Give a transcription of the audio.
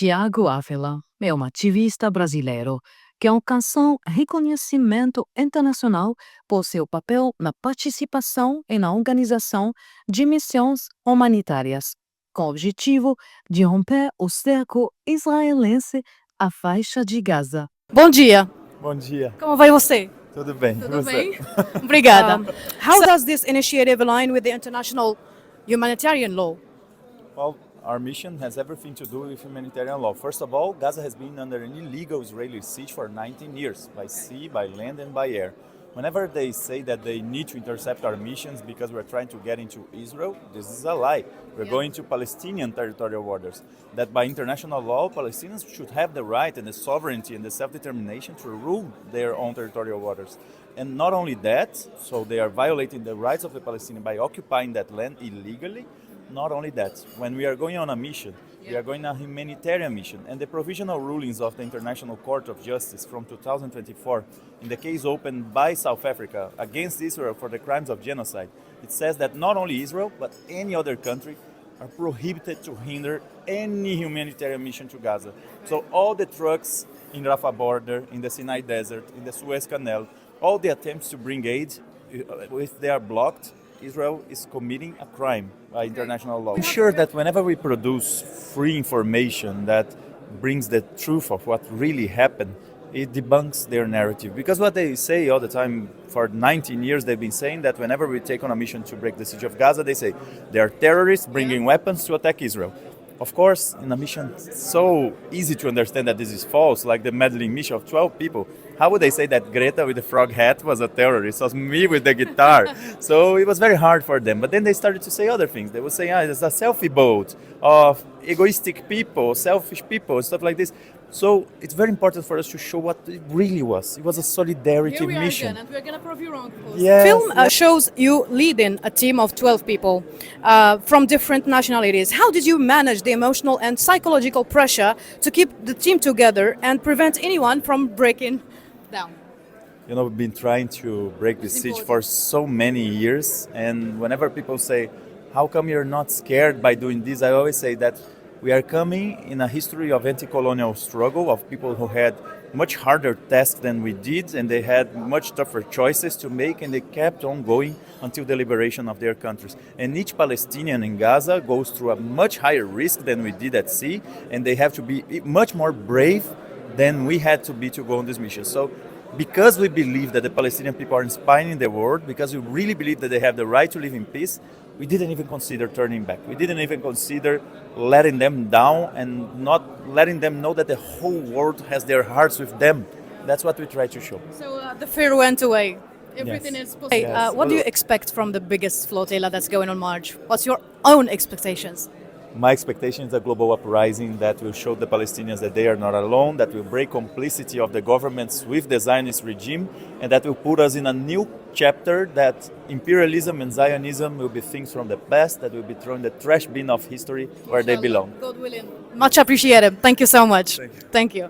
Thiago Àvila é um ativista brasileiro que alcançou reconhecimento internacional por seu papel na participação e na organização de missões humanitárias, com o objetivo de romper o cerco israelense à faixa de Gaza. Bom dia! Bom dia. Como vai você? Tudo bem. Tudo Você? bem? Obrigada. How does this initiative align with the international humanitarian law? Well, our mission has everything to do with humanitarian law. First of all, Gaza has been under an illegal Israeli siege for 19 years, by sea, by land, and by air. Whenever they say that they need to intercept our missions because we're trying to get into Israel, this is a lie. We're going to Palestinian territorial waters. That by international law, Palestinians should have the right and the sovereignty and the self-determination to rule their own territorial waters. And not only that, so they are violating the rights of the Palestinians by occupying that land illegally. Not only that, when we are going on a mission, we are going on a humanitarian mission, and the provisional rulings of the International Court of Justice from 2024, in the case opened by South Africa against Israel for the crimes of genocide, it says that not only Israel, but any other country are prohibited to hinder any humanitarian mission to Gaza. So all the trucks in Rafah border, in the Sinai Desert, in the Suez Canal, all the attempts to bring aid, if they are blocked, Israel is committing a crime by international law. I'm sure that whenever we produce free information that brings the truth of what really happened, it debunks their narrative. Because what they say all the time, for 19 years, they've been saying that whenever we take on a mission to break the siege of Gaza, they say they are terrorists bringing weapons to attack Israel. Of course, in a mission so easy to understand that this is false, like the meddling mission of 12 people, how would they say that Greta with the frog hat was a terrorist? It was me with the guitar. So it was very hard for them. But then they started to say other things. They would say, it's a selfie boat of egoistic people, selfish people, stuff like this. So it's very important for us to show what it really was. It was a solidarity mission. Again, and we're going to prove you wrong. Yes, Film shows you leading a team of 12 people from different nationalities. How did you manage the emotional and psychological pressure to keep the team together and prevent anyone from breaking down? You know, we've been trying to break the siege for so many years. And whenever people say, how come you're not scared by doing this? I always say that we are coming in a history of anti-colonial struggle, of people who had much harder tasks than we did, and they had much tougher choices to make, and they kept on going until the liberation of their countries. And each Palestinian in Gaza goes through a much higher risk than we did at sea, and they have to be much more brave than we had to be to go on this mission. So because we believe that the Palestinian people are inspiring the world, because we really believe that they have the right to live in peace, we didn't even consider turning back. We didn't even consider letting them down and not letting them know that the whole world has their hearts with them. That's what we try to show. So the fear went away. Everything Yes. is possible. Yes. What do you expect from the biggest flotilla that's going on March? What's your own expectations? My expectation is a global uprising that will show the Palestinians that they are not alone, that will break complicity of the governments with the Zionist regime, and that will put us in a new chapter, that imperialism and Zionism will be things from the past that will be thrown in the trash bin of history where they belong. God willing. Much appreciated. Thank you so much. Thank you.